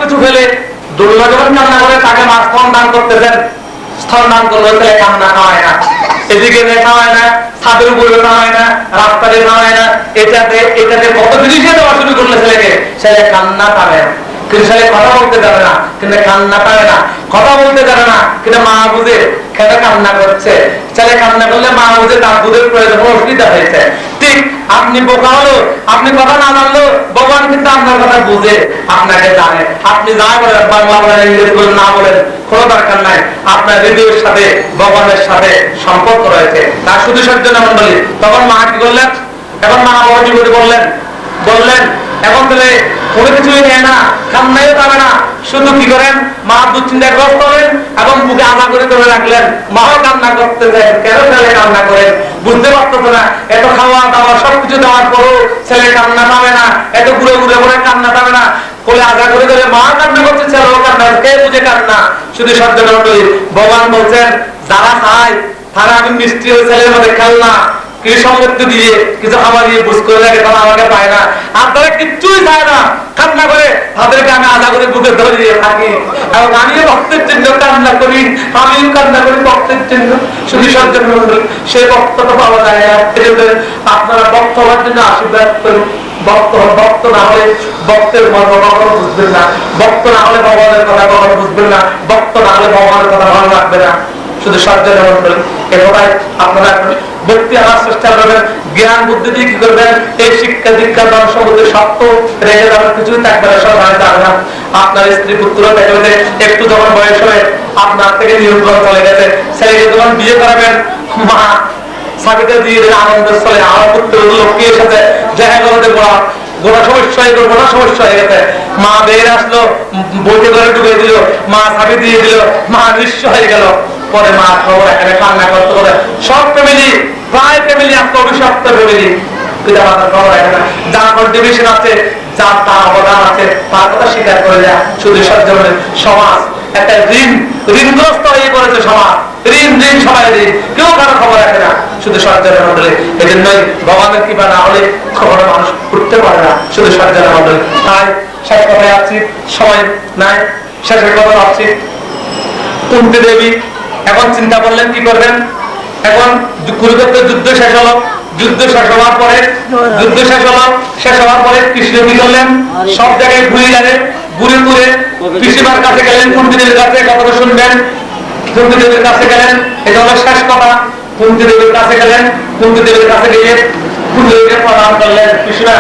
সবকিছু ফেলে দুর্গা যখন কান্না করে তাকে মা স্তন দান করতেছেন, স্তন দান করলে ছেলে কান্না খাওয়ায় না, এদিকে খাওয়ায় না, ছাদের উপরে খাওয়ায় না, রাস্তাতে খাওয়ায় না, এটাতে কত জিনিসে দেওয়া শুরু করলে ছেলেকে, ছেলে কান্না পাবে না। কিন্তু ছেলে কথা বলতে যাবে না, কিন্তু কান্না পাবে না, কথা বলতে যাবে না, কিন্তু মা বুঝে খেলে কান্না করছে। ছেলে কান্না করলে মা বুঝে তার দুধের প্রয়োজন, অসুবিধা হয়েছে। ঠিক আপনি বোকা হলো, আপনি কথা না জানলো, ভগবান কিন্তু আপনার কথা বুঝে, আপনাকে জানে। আপনি যা বলেন, বাংলা বলেন, ইংরেজি বলেন, না বলেন, কোনো দরকার নাই। আপনার হৃদয়ের সাথে ভগবানের সাথে সম্পর্ক রয়েছে। তার শুধু সজ্জন মন্ডলী তখন মা কি করলেন, এখন মা বাবাজি বললেন এখন তাহলে কোনো কিছুই নেয় না, কান্নাইও পাবে না, শুধু কি করেন মা দুশ্চিন্তাগ্রস্ত হলেন এবং বুকে আধা করে ধরে রাখলেন। মাও কান্না করতেছেন, কেন ছেলে কান্না করেন বুঝতে পারতেছে না। এত খাওয়া দাওয়া সবকিছু দেওয়ার পরও ছেলে কান্না পাবে না, এত ঘুরে ঘুরে ঘুরে কান্না পাবে না, কোলে আধা করে ধরে মা কান্না করছে, ছেলেও কান্না, কে বুঝে কান্না? শুধু সজ্জন মন্ডলী ভগবান বলছেন যারা খায় তারা আমি মিষ্টি হয়ে ছেলের মধ্যে খেলনা কিছু সম্পত্তি দিয়ে কিছু খাবার দিয়ে বুঝ করে লাগে, তারা আমাকে পায় না। আর তারা কিচ্ছুই চায় না, কান্না করে তাদেরকে আমি আধা করে বুকে ধরে দিয়ে থাকি এবং আমিও ভক্তের জন্য কান্না করি, আমিও কান্না করি ভক্তের জন্য। শুধু সজ্জন মন্ডলী সেই ভক্ত তো পাওয়া যায় না। আপনারা ভক্ত হওয়ার জন্য আশীর্বাদ করুন। ভক্ত না হলে ভক্তের মর্ম কখনো বুঝবেন না, ভক্ত না হলে ভগবানের কথা কখনো বুঝবেন না, ভক্ত না হলে ভগবানের কথা ভালো রাখবে না। শুধু সজ্জন মন্ডলী এভাবে আপনারা ব্যক্তি আমার চেষ্টা করবেন, জ্ঞান বুদ্ধি দিয়ে কি করবেন, এই শিক্ষা দীক্ষা দর্শন বুদ্ধি সত্য রেখে যাবেন, কিছুই থাকবে না, সব হয় যাবে না। আপনার স্ত্রী পুত্র দেখবে একটু যখন বয়স হয়ে আপনার থেকে নিয়ন্ত্রণ চলে গেছে, ছেলেকে যখন বিয়ে করাবেন মা সাবিতে দিয়ে আনন্দের স্থলে আমার পুত্র লোকের সাথে দেখা করতে গোড়া সমস্যা হয়ে গেছে। মা বের আসলো, বইতে করে ঢুকে দিল, মা সাবি দিয়ে দিল, মা নিঃস্ব হয়ে গেল। পরে মা খবর এখানে কান্না করতে করে সব ফ্যামিলি, প্রায় ফ্যামিলি আজকে অভিশপ্ত ফ্যামিলি, পিতা মাতার খবর এখানে যার কন্ট্রিবিউশন আছে, যার তার অবদান আছে, তার কথা স্বীকার করে যায়। শুধু সজ্জনের সমাজ একটা ঋণগ্রস্ত হয়ে পড়েছে, সমাজ ঋণ সবাই ঋণ, কেউ কারো খবর রাখে না, শুধু সজ্জনের মন্ডলী। এই জন্যই ভগবানের কৃপা না হলে খবরে মানুষ উঠতে পারে না, শুধু সজ্জনের মন্ডলী। তাই শেষ কথায় আসছি, সময় নাই, শেষের কথা ভাবছি। কুন্তি দেবী এখন চিন্তা করলেন কি করবেন। এখন কুরুক্ষেত্রের যুদ্ধ শেষ হলো, যুদ্ধ শেষ হওয়ার পরে কৃষ্ণ কি করলেন, সব জায়গায় ঘুরে গেলেন, ঘুরে ঘুরে পিসিমার কাছে গেলেন, কুন্তি দেবীর কাছে কথাটা শুনবেন। কুন্তি দেবীর কাছে গেলেন, এটা হলো শেষ কথা। কুন্তি দেবীর কাছে গেলেন, কুন্তি দেবীর কাছে গিয়ে কুন্তি দেবীকে প্রণাম করলেন, কৃষ্ণা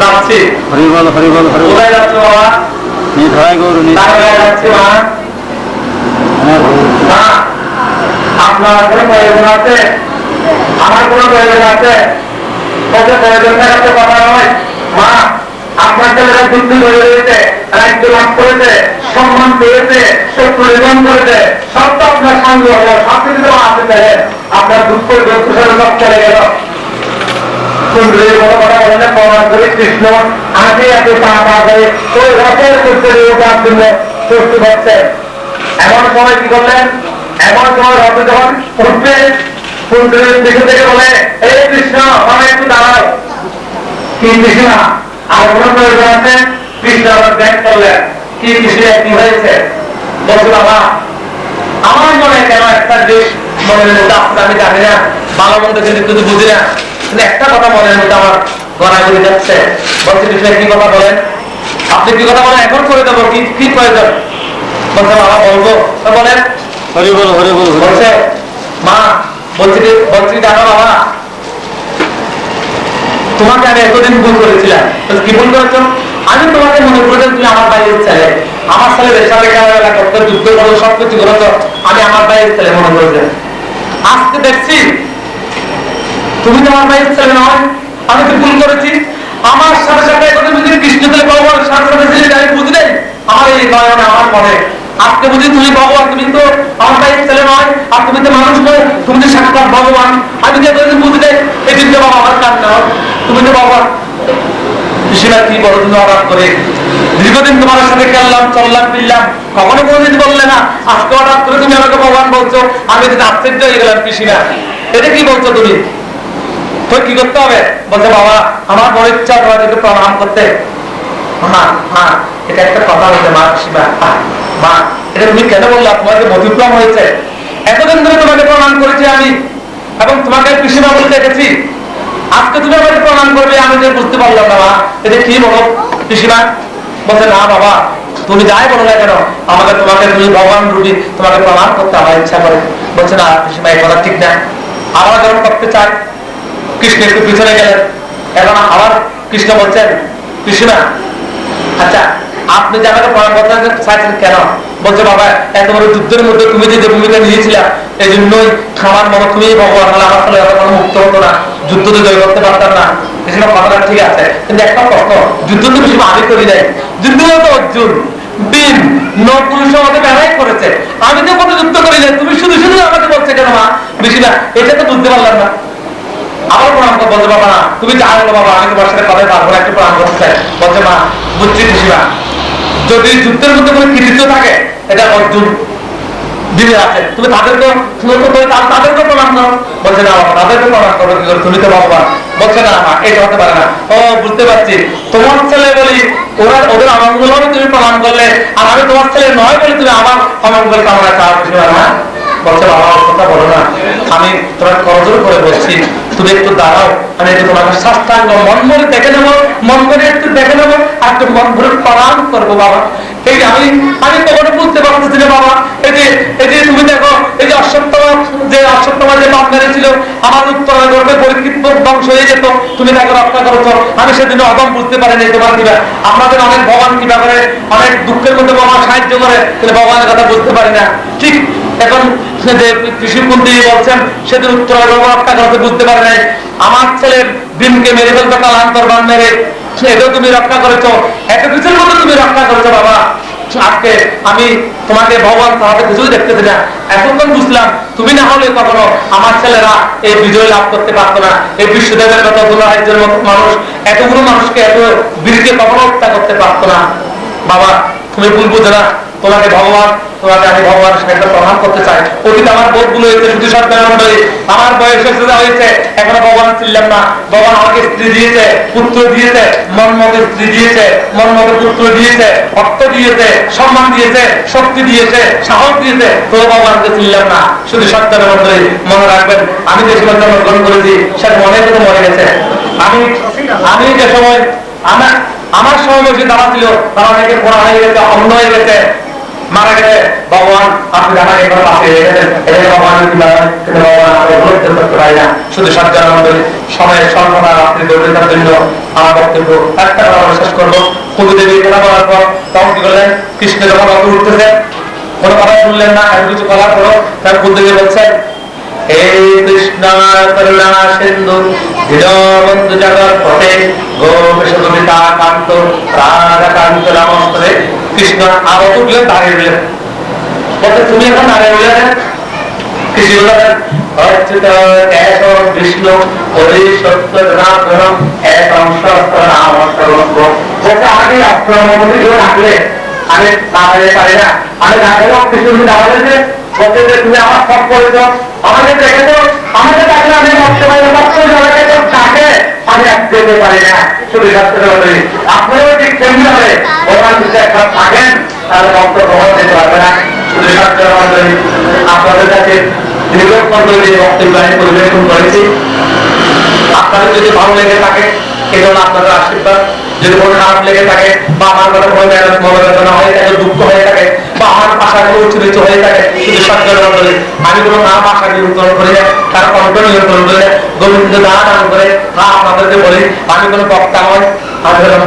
যাচ্ছি, কোথায় যাচ্ছ বাবা? যাচ্ছি মা, আপনার কোনো প্রয়োজন আছে? আমার কোনো প্রয়োজন আছে? প্রয়োজন থাকাতে কথা নয়। মা, আপনার ছেলেরা যুদ্ধ করে রয়েছে, রাজ্য লাভ করেছে, সম্মান পেয়েছে, শত্রু নিধন করেছে, সব তো আপনার সঙ্গে হলো, সব কিছু তো আছে ছেলে, আপনার দুঃখ সব চলে গেল। কৃষ্ণ আগে এত পা করে ওই রথের করতে ওঠার জন্য প্রস্তুত হচ্ছে। এমন সময় কি করলেন, এমন সময় রথে যখন উঠবে, কুন্তির দিকে থেকে বলে, এই কৃষ্ণ আমার একটু দাঁড়াও। কি কৃষ্ণ আর কোন প্রয়োজন আছে? কৃষ্ণ আবার ব্যাগ করলেন, কি কৃষ্ণ কি হয়েছে? বলছে বাবা, আমার মনে কেন একটা জিনিস মনের মধ্যে আসতে আমি জানি না, ভালো মন্দ কিন্তু কিছু বুঝি না, কিন্তু একটা কথা মনের মধ্যে আমার গড়া করে যাচ্ছে। বলছে কৃষ্ণ কি কথা বলেন? আপনি কি কথা বলেন, এখন করে দেবো, কি প্রয়োজন? বলছে বাবা বলবো, বলেন। হরি বল হরি বল। বলছে মা, বলছি জানো বাবা, তোমাকে আমি এতদিন ভুল করেছিলাম। কি ভুল করেছো? আমি তোমাকে মনে করেছিলাম তুমি আমার ভাইয়ের ছেলে, আমার ছেলেদের সাথে খেলাধুলা করতে, যুদ্ধ করো, সবকিছু করেছো, আমি আমার ভাইয়ের ছেলে মনে করেছি। আজকে দেখছি তুমি তো আমার ভাইয়ের ছেলে নয়, আমি তো ভুল করেছি। আমার সাথে সাথে কৃষ্ণ ছেলে ভগবানের সাথে সাথে ছেলে আমি বুঝি নাই, আমার এই নয়নে আমার মনে আজকে বুঝি তুমি ভগবান, তুমি তো আমার ভাইয়ের ছেলে নয়, আর তুমি তো মানুষ নয়, তুমি তো সাক্ষাৎ ভগবান। আমি যে বুঝি নাই, এই দিন বাবা আমার কান্না, তুমি তো ভগবান। কৃষ্ণা কি বড় তুমি অবাক করে, দীর্ঘদিন তোমার সাথে খেললাম, চললাম, ফিরলাম, কখনো কোনোদিন বললে না, আজকে হঠাৎ করে তুমি আমাকে ভগবান বলছো, আমি তো আশ্চর্য হয়ে গেলাম। কৃষ্ণা এটা কি বলছো তুমি, তো কি করতে হবে? বলছে বাবা আমার বড় ইচ্ছা তোমাদেরকে প্রণাম করতে। হ্যাঁ হ্যাঁ এটা একটা কথা হইতে মা শিবা মা এটা তুমি কেন বললা? তোমাকে মধুক্রম হয়েছে, এতদিন ধরে তোমাকে প্রণাম করেছি আমি এবং তোমাকে পিসিমা বলে দেখেছি, আজকে তুমি আমাকে প্রণাম করবে আমি যে বুঝতে পারলাম না মা, এটা কি বলো পিসিমা? বলছে না বাবা তুমি যাই বলো না কেন আমাকে তোমাকে তুমি ভগবান রূপী তোমাকে প্রণাম করতে আমার ইচ্ছা করে। বলছে না পিসিমা এই কথা ঠিক না, আবার যখন করতে চাই কৃষ্ণ একটু পিছনে গেলেন, এখন আবার কৃষ্ণ বলছেন পিসিমা আচ্ছা আপনি যে আমাকে প্রণাম করতে চাইছেন কেন? বলছে বাবা এত বড় যুদ্ধের মধ্যে তুমি যে ভূমিকা নিয়েছিলা এই জন্যই আমার মনে তুমি ভগবান হলে আমার ফলে মুক্ত হতো না, যুদ্ধ তো জয় করতে পারতাম না। পিসিমা কথাটা ঠিক আছে, কিন্তু একটা প্রশ্ন, যুদ্ধ তো পিসিমা আমি করি নাই, যুদ্ধ তো অর্জুন ভীম নপুরুষ আমাকে ব্যবহার করেছে, আমি তো কোনো যুদ্ধ করি নাই, তুমি শুধু শুধু আমাকে বলছে কেন মা? পিসিমা এটা তো বুঝতে পারলাম না। আবার প্রণাম করতে বলছে বাবা না তুমি যা বলো বাবা আমি তোমার সাথে কথা পারবো না, একটু প্রণাম করতে চাই। বলছে মা বুঝছি পিসিমা, যদি যুদ্ধের মধ্যে কোনো কৃতিত্ব থাকে এটা অর্জুন দিনে আছে, তুমি তাদেরকে তাদেরকে প্রণাম করো। বলছে না বাবা তাদেরকে প্রণাম করো কি করে, তুমি তো ভগবান। বলছে না মা এটা হতে পারে না। ও বুঝতে পারছি, তোমার ছেলে বলি ওরা ওদের অমঙ্গল হবে তুমি প্রণাম করলে, আর আমি তোমার ছেলে নয় বলে তুমি আমার অমঙ্গল কামনা চাও পিসিমা না? বলছে বাবা কথা বলো না, আমি তোমার করজোর করে বলছি তুমি একটু দাঁড়াও, আমি একটু তোমাকে সাষ্টাঙ্গ মন ভরে দেখে নেবো, মন ভরে একটু দেখে নেবো আর একটু মন ভরে প্রণাম করবো বাবা। এই যে আমি তখন বুঝতে পারতেছি না বাবা, এই যে তুমি দেখো এই যে অশ্বত্থমা যে পাপ মেরেছিল আমার উত্তর গর্ভে পরীক্ষিত ধ্বংস হয়ে যেত, তুমি তাকে রক্ষা করেছো, আমি সেদিন অদম বুঝতে পারিনি তোমার কিবা আপনাদের অনেক ভগবান কিবা করে অনেক দুঃখের মধ্যে ভগবান সাহায্য করে, কিন্তু ভগবানের কথা বুঝতে পারি না। ঠিক এখন যে কৃষিমন্ত্রী বলছেন সেদিন উত্তর রক্ষা করতে বুঝতে পারে নাই, আমার ছেলের দিনকে মেরে ফেলতে কালান্তর বান মেরে এটাও তুমি রক্ষা করেছো, এত কিছুর মধ্যে তুমি রক্ষা করেছো বাবা। আজকে আমি তোমাকে ভগবান তাহলে কিছুই দেখতেছি না, এতক্ষণ বুঝলাম তুমি না হলে কখনো আমার ছেলেরা এই বিজয় লাভ করতে পারতো না, এই বিশ্বদেবের মতো রাজ্যের মতো মানুষ এতগুলো মানুষকে এত বীরকে কখনো হত্যা করতে পারতো না বাবা। তুমি ভুল বুঝো না, তোমাকে ভগবান তোমাকে আমি ভগবানের সাথে প্রণাম করতে চাই। অতীত আমার বোধগুলো হয়েছে শুধু সরকার মন্ডলী, আমার বয়স হয়েছে এখনো ভগবান ছিলাম না, ভগবান আমাকে স্ত্রী দিয়েছে পুত্র দিয়েছে, মন মতো স্ত্রী দিয়েছে, মন মতো পুত্র দিয়েছে, অর্থ দিয়েছে, সম্মান দিয়েছে, শক্তি দিয়েছে, সাহস দিয়েছে, তো ভগবানকে ছিলাম না শুধু সরকার মন্ডলী। মনে রাখবেন আমি যে সময় জন্মগ্রহণ করেছি সে অনেক তো মরে গেছে, আমি যে সময় আমার সময় বসে তারা ছিল তারা অনেকে পড়া হয়ে গেছে, অন্য হয়ে গেছে, মারা গেছে। ভগবান আপনি জানা এবার পাশে হয়ে গেছেন, এটা ভগবান কিন্তু ভগবান উপলব্ধি করতে পারি না। শুধু সজ্জন মন্ডলী সময়ের সর্বদা রাত্রি দৌড়ানোর জন্য আমার বক্তব্য একটা কথা শেষ করবো। কুলদেবী কথা বলার পর তখন কি করলেন, কৃষ্ণ যখন রথ উঠতেছে কোনো কথা শুনলেন না, এত কিছু বলার পরও তার কুলদেবী বলছেন এই কৃষ্ণ করুণা সিন্ধু দীনবন্ধু জগৎ পথে গোপীতা কান্ত রাধাকান্ত নমস্তে। কৃষ্ণ আরো উঠলেন, দাঁড়িয়ে রইলেন, বলতে তুমি এখন দাঁড়িয়ে রইলেন। কৃষ্ণ বললেন অচ্যুত কেশব বিষ্ণু হরি সত্য জনার্দন এক অংশ নাম সর্বস্ব। বলতে আমাকে অষ্টমন্ত্রী কেউ ডাকলে আমি দাঁড়াতে পারি না, আমি দাঁড়ালেও কৃষ্ণ দাঁড়ালে বলতে যে তুমি আমার সব করেছ, আমাকে দেখেছো, আমাকে ডাকলে আমি মরতে পারি না, ডাকে আমি যেতে পারি না। শুধু সত্যি আপনারও ঠিক তেমনি হবে, ভগবান যদি একবার থাকেন তাহলে ভক্ত ভগবান যেতে পারবে না। শুধু সত্য আপনাদের কাছে দীর্ঘক্ষণ ধরে যে বক্তব্য আমি পরিবেশন করেছি আপনাদের যদি ভালো লেগে থাকে এই জন্য আপনাদের আশীর্বাদ, যদি কোনো খারাপ লেগে থাকে বা আমার কথা মনোবেদনা হয়ে থাকে, দুঃখ হয়ে থাকে বা আমার ভাষাগুলো উচ্চ নিচু হয়ে থাকে, শুধু সজ্জন মন্ডলী আমি কোনো নাম ভাষা নিয়ন্ত্রণ করি না, তারা কণ্ঠ নিয়ন্ত্রণ করে না, গোবিন্দ দান দান করে আপনাদেরকে বলি আমি কোনো বক্তা নয়, আমি হলাম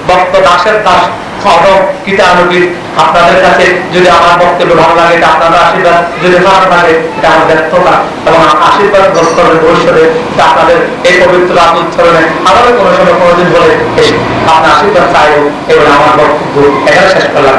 ভক্ত দাসের দাস কীটানুকীট। আপনাদের কাছে যদি আমার বক্তব্য ভালো লাগে এটা আপনাদের আশীর্বাদ, যদি খারাপ লাগে এটা আমার ব্যর্থতা এবং আশীর্বাদ গ্রহণ করবেন ভবিষ্যতে আপনাদের এই পবিত্র রাত উচ্চারণে আমাদের কোনো সময় কোনোদিন বলে এসে আপনার আশীর্বাদ চাইব। এবার আমার বক্তব্য এখানে শেষ করলাম।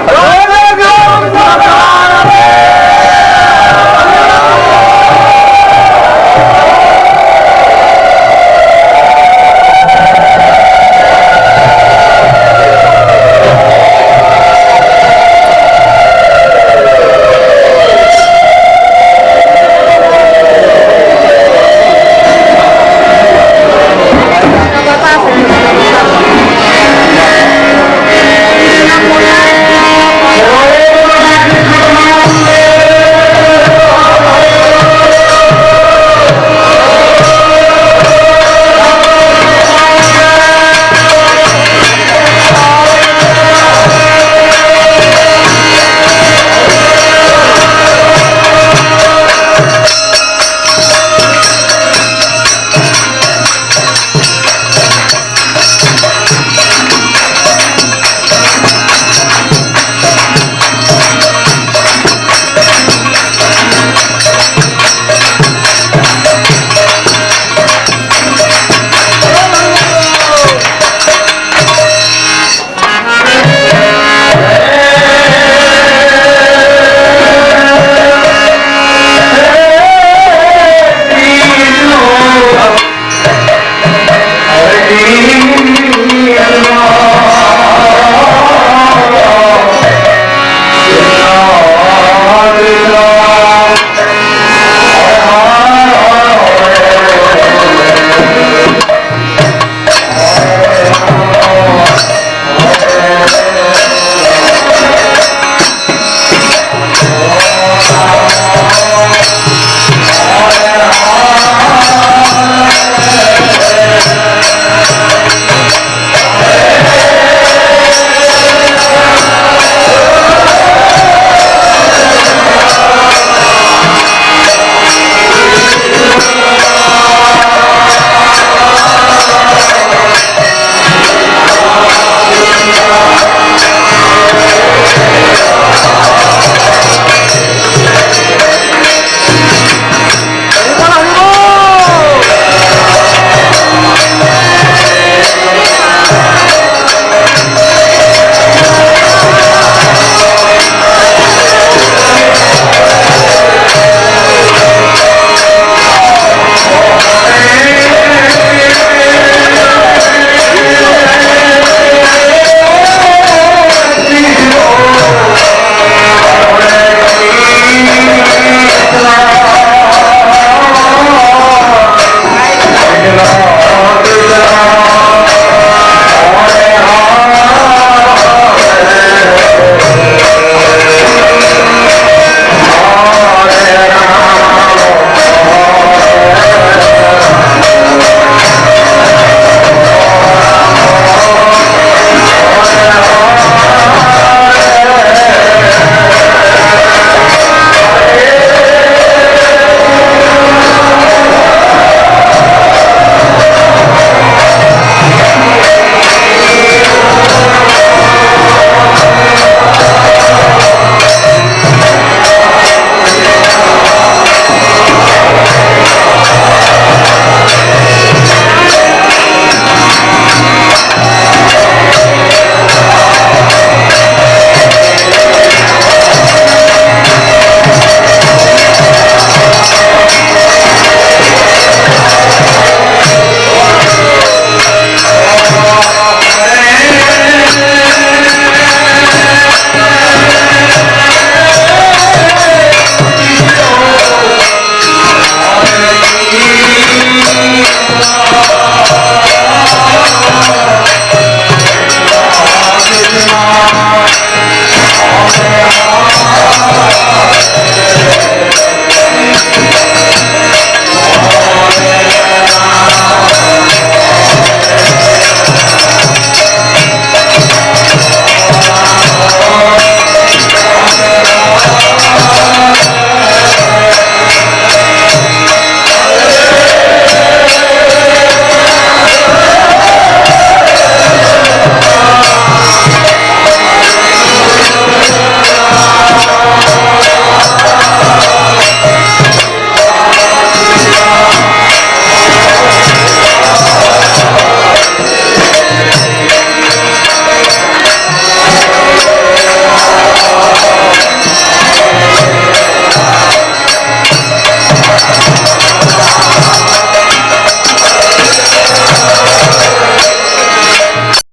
মনে